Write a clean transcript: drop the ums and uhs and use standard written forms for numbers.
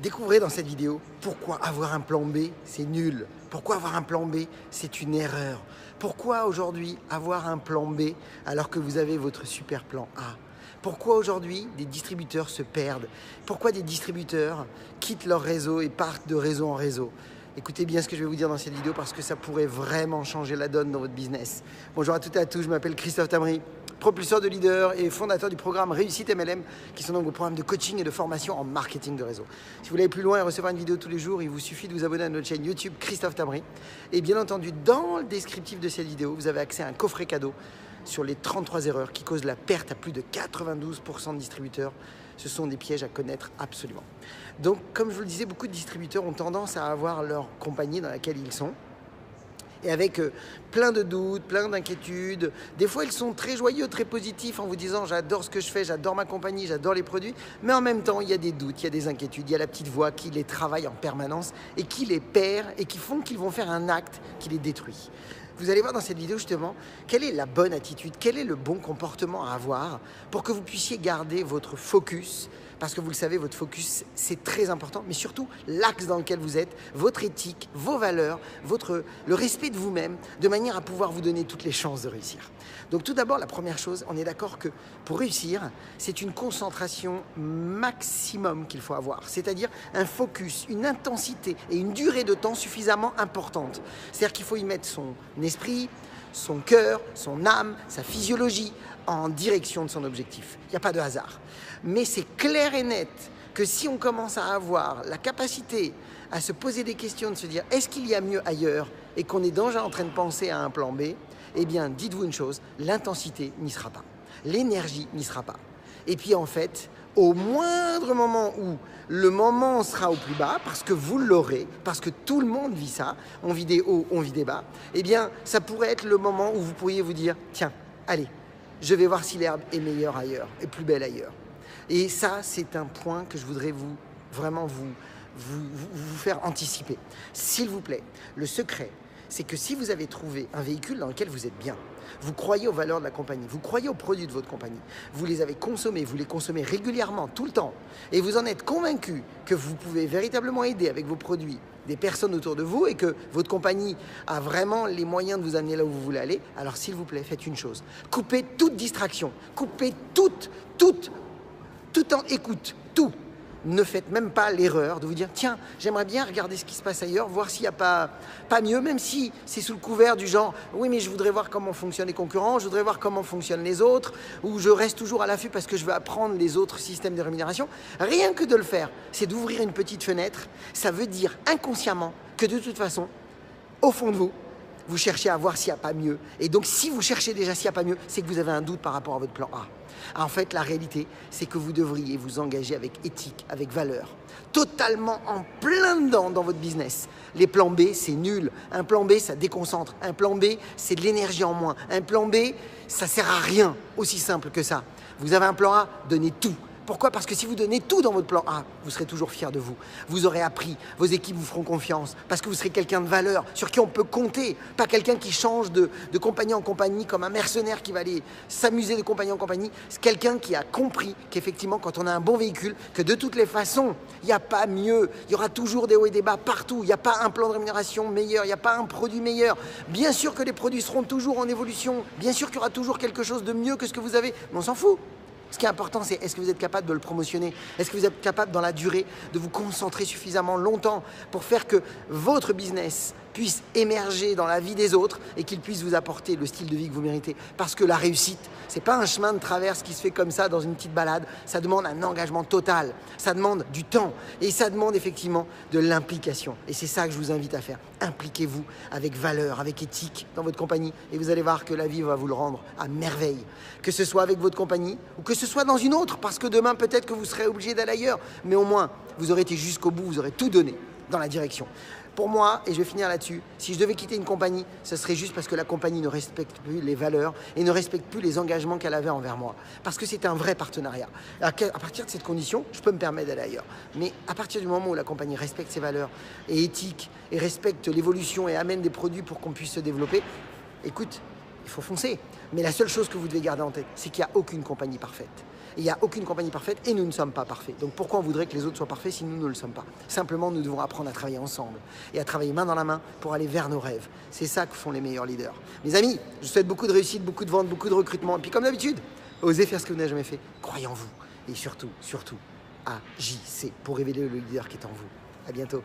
Découvrez dans cette vidéo pourquoi avoir un plan B, c'est nul. Pourquoi avoir un plan B, c'est une erreur. Pourquoi aujourd'hui avoir un plan B alors que vous avez votre super plan A. Pourquoi aujourd'hui des distributeurs se perdent. Pourquoi des distributeurs quittent leur réseau et partent de réseau en réseau. Écoutez bien ce que je vais vous dire dans cette vidéo parce que ça pourrait vraiment changer la donne dans votre business. Bonjour à toutes et à tous, je m'appelle Christophe Tamri, propulseur de leaders et fondateur du programme Réussite MLM, qui sont donc vos programmes de coaching et de formation en marketing de réseau. Si vous voulez aller plus loin et recevoir une vidéo tous les jours, il vous suffit de vous abonner à notre chaîne YouTube Christophe Tamri. Et bien entendu, dans le descriptif de cette vidéo, vous avez accès à un coffret cadeau sur les 33 erreurs qui causent la perte à plus de 92% de distributeurs. Ce sont des pièges à connaître absolument. Donc, comme je vous le disais, beaucoup de distributeurs ont tendance à avoir leur compagnie dans laquelle ils sont. Et avec plein de doutes, plein d'inquiétudes. Des fois, ils sont très joyeux, très positifs en vous disant « j'adore ce que je fais, j'adore ma compagnie, j'adore les produits ». Mais en même temps, il y a des doutes, il y a des inquiétudes, il y a la petite voix qui les travaille en permanence et qui les perd et qui font qu'ils vont faire un acte qui les détruit. Vous allez voir dans cette vidéo justement quelle est la bonne attitude, quel est le bon comportement à avoir pour que vous puissiez garder votre focus. Parce que vous le savez, votre focus, c'est très important, mais surtout l'axe dans lequel vous êtes, votre éthique, vos valeurs, le respect de vous-même, de manière à pouvoir vous donner toutes les chances de réussir. Donc tout d'abord, la première chose, on est d'accord que pour réussir, c'est une concentration maximum qu'il faut avoir, c'est-à-dire un focus, une intensité et une durée de temps suffisamment importante. C'est-à-dire qu'il faut y mettre son esprit, son cœur, son âme, sa physiologie en direction de son objectif. Il n'y a pas de hasard. Mais c'est clair et net que si on commence à avoir la capacité à se poser des questions, de se dire est-ce qu'il y a mieux ailleurs et qu'on est déjà en train de penser à un plan B, eh bien dites-vous une chose, l'intensité n'y sera pas, l'énergie n'y sera pas. Et puis en fait, au moindre moment où le moment sera au plus bas, parce que vous l'aurez, parce que tout le monde vit ça, on vit des hauts, on vit des bas, eh bien ça pourrait être le moment où vous pourriez vous dire tiens, allez, je vais voir si l'herbe est meilleure ailleurs, et plus belle ailleurs. Et ça, c'est un point que je voudrais vraiment vous faire anticiper. S'il vous plaît, le secret, c'est que si vous avez trouvé un véhicule dans lequel vous êtes bien, vous croyez aux valeurs de la compagnie, vous croyez aux produits de votre compagnie, vous les avez consommés, vous les consommez régulièrement, tout le temps, et vous en êtes convaincu que vous pouvez véritablement aider avec vos produits des personnes autour de vous et que votre compagnie a vraiment les moyens de vous amener là où vous voulez aller, alors s'il vous plaît, faites une chose. Coupez toute distraction, coupez tout en écoute, tout. Ne faites même pas l'erreur de vous dire tiens, j'aimerais bien regarder ce qui se passe ailleurs, voir s'il n'y a pas mieux, même si c'est sous le couvert du genre oui mais je voudrais voir comment fonctionnent les concurrents, je voudrais voir comment fonctionnent les autres, ou je reste toujours à l'affût parce que je veux apprendre les autres systèmes de rémunération. Rien que de le faire, c'est d'ouvrir une petite fenêtre. Ça veut dire inconsciemment que de toute façon, au fond de vous, vous cherchez à voir s'il n'y a pas mieux. Et donc si vous cherchez déjà s'il n'y a pas mieux, c'est que vous avez un doute par rapport à votre plan A. En fait, la réalité, c'est que vous devriez vous engager avec éthique, avec valeur, totalement en plein dedans dans votre business. Les plans B, c'est nul. Un plan B, ça déconcentre. Un plan B, c'est de l'énergie en moins. Un plan B, ça sert à rien, aussi simple que ça. Vous avez un plan A, donnez tout. Pourquoi? Parce que si vous donnez tout dans votre plan A, vous serez toujours fier de vous. Vous aurez appris, vos équipes vous feront confiance, parce que vous serez quelqu'un de valeur, sur qui on peut compter. Pas quelqu'un qui change de compagnie en compagnie, comme un mercenaire qui va aller s'amuser de compagnie en compagnie. C'est quelqu'un qui a compris qu'effectivement, quand on a un bon véhicule, que de toutes les façons, il n'y a pas mieux. Il y aura toujours des hauts et des bas partout. Il n'y a pas un plan de rémunération meilleur, il n'y a pas un produit meilleur. Bien sûr que les produits seront toujours en évolution. Bien sûr qu'il y aura toujours quelque chose de mieux que ce que vous avez, mais on s'en fout. Ce qui est important, c'est est-ce que vous êtes capable de le promotionner? Est-ce que vous êtes capable dans la durée de vous concentrer suffisamment longtemps pour faire que votre business puisse émerger dans la vie des autres et qu'il puisse vous apporter le style de vie que vous méritez? Parce que la réussite, c'est pas un chemin de traverse qui se fait comme ça dans une petite balade. Ça demande un engagement total, ça demande du temps et ça demande effectivement de l'implication. Et c'est ça que je vous invite à faire. Impliquez-vous avec valeur, avec éthique dans votre compagnie et vous allez voir que la vie va vous le rendre à merveille. Que ce soit avec votre compagnie ou que ce soit dans une autre, parce que demain peut-être que vous serez obligé d'aller ailleurs, mais au moins vous aurez été jusqu'au bout, vous aurez tout donné dans la direction. Pour moi, et je vais finir là-dessus, si je devais quitter une compagnie, ce serait juste parce que la compagnie ne respecte plus les valeurs et ne respecte plus les engagements qu'elle avait envers moi. Parce que c'est un vrai partenariat. À partir de cette condition, je peux me permettre d'aller ailleurs. Mais à partir du moment où la compagnie respecte ses valeurs et éthique et respecte l'évolution et amène des produits pour qu'on puisse se développer, écoute, il faut foncer. Mais la seule chose que vous devez garder en tête, c'est qu'il n'y a aucune compagnie parfaite. Il n'y a aucune compagnie parfaite et nous ne sommes pas parfaits. Donc pourquoi on voudrait que les autres soient parfaits si nous ne le sommes pas? Simplement, nous devons apprendre à travailler ensemble et à travailler main dans la main pour aller vers nos rêves. C'est ça que font les meilleurs leaders. Mes amis, je vous souhaite beaucoup de réussite, beaucoup de ventes, beaucoup de recrutement. Et puis comme d'habitude, osez faire ce que vous n'avez jamais fait. Croyez en vous. Et surtout, agissez pour révéler le leader qui est en vous. À bientôt.